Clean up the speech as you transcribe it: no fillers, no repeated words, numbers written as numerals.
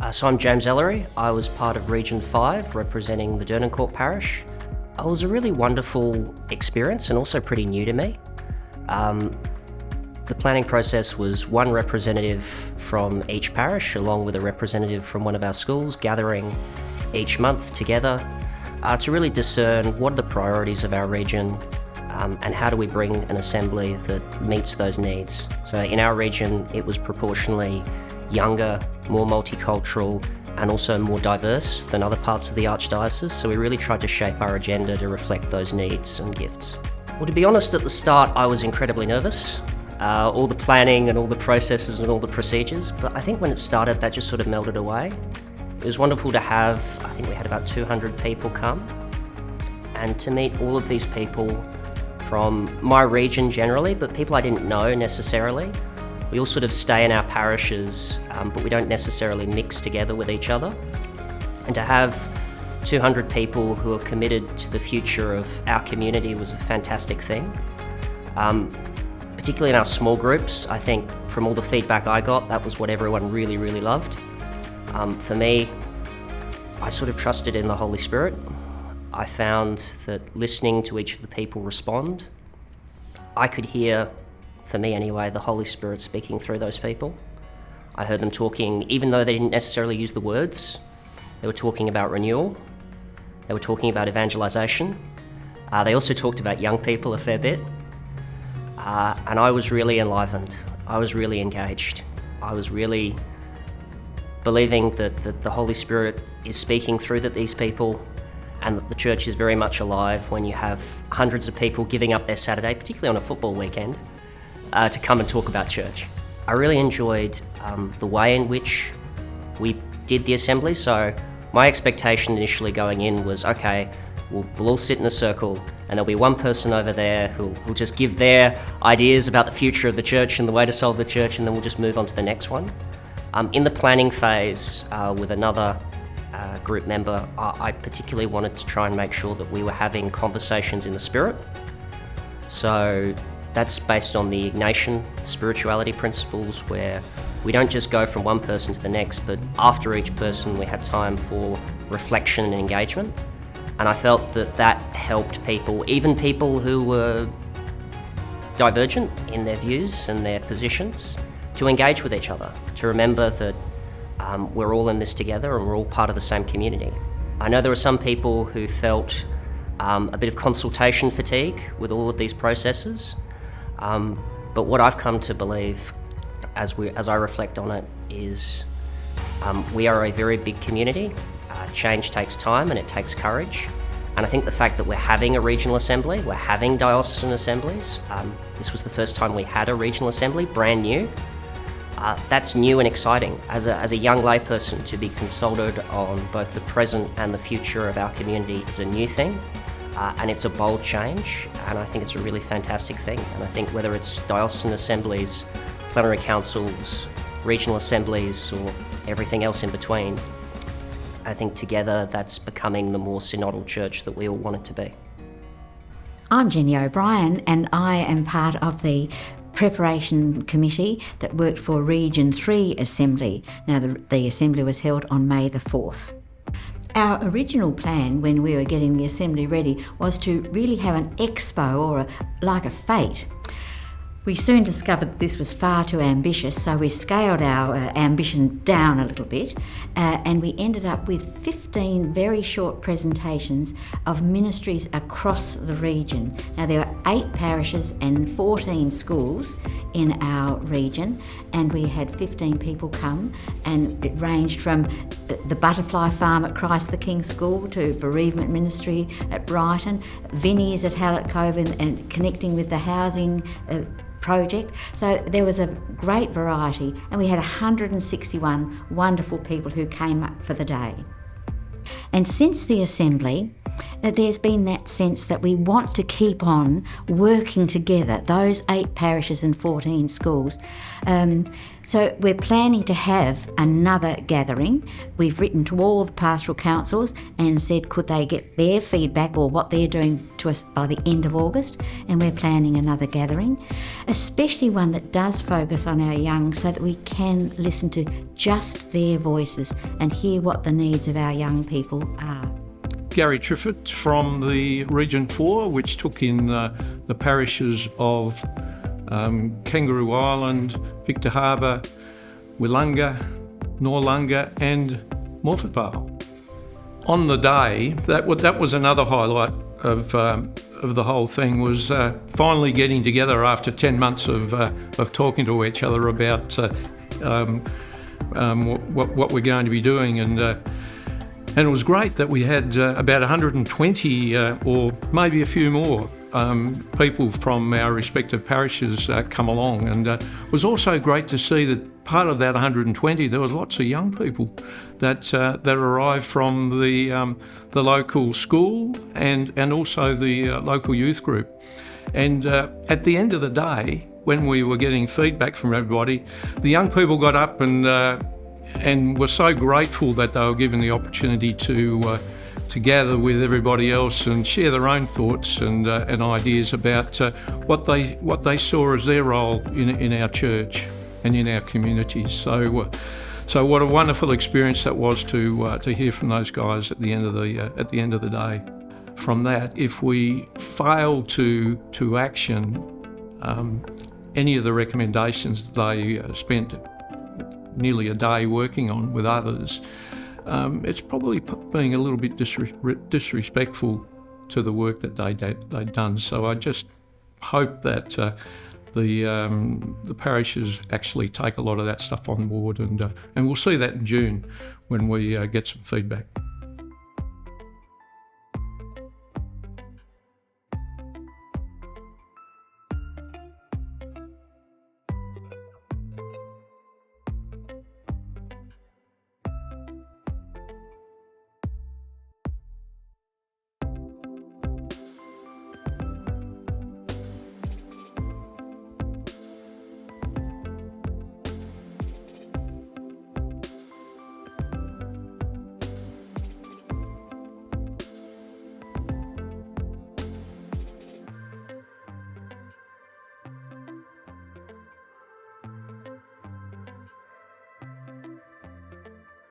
So I'm James Ellery. I was part of Region 5 representing the Dernancourt parish. It was a really wonderful experience and also pretty new to me. The planning process was one representative from each parish along with a representative from one of our schools gathering each month together to really discern what are the priorities of our region and how do we bring an assembly that meets those needs. So in our region it was proportionally younger, more multicultural and also more diverse than other parts of the Archdiocese, so we really tried to shape our agenda to reflect those needs and gifts. Well, to be honest, at the start I was incredibly nervous. All the planning and all the processes and all the procedures, but I think when it started that just sort of melted away. It was wonderful to have, I think we had about 200 people come, and to meet all of these people from my region generally, but people I didn't know necessarily. We all sort of stay in our parishes, but we don't necessarily mix together with each other. And to have 200 people who are committed to the future of our community was a fantastic thing. Particularly in our small groups, I think from all the feedback I got, that was what everyone really, really loved. For me, I sort of trusted in the Holy Spirit. I found that listening to each of the people respond, I could hear, for me anyway, the Holy Spirit speaking through those people. I heard them talking, even though they didn't necessarily use the words, they were talking about renewal, they were talking about evangelisation. They also talked about young people a fair bit. And I was really enlivened. I was really engaged. I was really believing that the Holy Spirit is speaking through these people and that the church is very much alive when you have hundreds of people giving up their Saturday, particularly on a football weekend, to come and talk about church. I really enjoyed the way in which we did the assembly. So my expectation initially going in was, okay, we'll all sit in a circle and there'll be one person over there who'll just give their ideas about the future of the church and the way to solve the church, and then we'll just move on to the next one. In the planning phase with another group member, I particularly wanted to try and make sure that we were having conversations in the Spirit. So that's based on the Ignatian spirituality principles, where we don't just go from one person to the next, but after each person we have time for reflection and engagement. And I felt that helped people, even people who were divergent in their views and their positions, to engage with each other, to remember that we're all in this together and we're all part of the same community. I know there were some people who felt a bit of consultation fatigue with all of these processes, but what I've come to believe as I reflect on it is we are a very big community. Change takes time and it takes courage. And I think the fact that we're having a regional assembly, we're having diocesan assemblies, this was the first time we had a regional assembly, brand new. That's new and exciting. As a young layperson, to be consulted on both the present and the future of our community is a new thing. And it's a bold change, and I think it's a really fantastic thing. And I think whether it's diocesan assemblies, plenary councils, regional assemblies, or everything else in between, I think together that's becoming the more synodal church that we all want it to be. I'm Jenny O'Brien, and I am part of the preparation committee that worked for Region 3 Assembly. Now the assembly was held on May the 4th. Our original plan when we were getting the assembly ready was to really have an expo or like a fete. We soon discovered that this was far too ambitious, so we scaled our ambition down a little bit and we ended up with 15 very short presentations of ministries across the region. Now there were 8 parishes and 14 schools in our region, and we had 15 people come, and it ranged from the butterfly farm at Christ the King School to bereavement ministry at Brighton, Vinnie's at Hallett Cove, and connecting with the housing project. So there was a great variety, and we had 161 wonderful people who came up for the day. And since the assembly, there's been that sense that we want to keep on working together, those 8 parishes and 14 schools. So we're planning to have another gathering. We've written to all the pastoral councils and said could they get their feedback or what they're doing to us by the end of August, and we're planning another gathering, especially one that does focus on our young so that we can listen to just their voices and hear what the needs of our young people are. Gary Triford from the Region 4, which took in the parishes of Kangaroo Island, Victor Harbour, Willunga, Noarlunga and Morford Vale. On the day, that was another highlight of the whole thing, was finally getting together after 10 months of talking to each other about what we're going to be doing, and it was great that we had about 120 or maybe a few more people from our respective parishes come along, and it was also great to see that part of that 120 there was lots of young people that arrived from the local school and also the local youth group. And at the end of the day, when we were getting feedback from everybody, the young people got up and were so grateful that they were given the opportunity to gather with everybody else and share their own thoughts and ideas about what they saw as their role in our church and in our communities. So what a wonderful experience that was to hear from those guys at the end of the day. From that, if we fail to action any of the recommendations that they spent nearly a day working on with others, it's probably being a little bit disrespectful to the work that they'd done. So I just hope that the parishes actually take a lot of that stuff on board, and we'll see that in June when we get some feedback.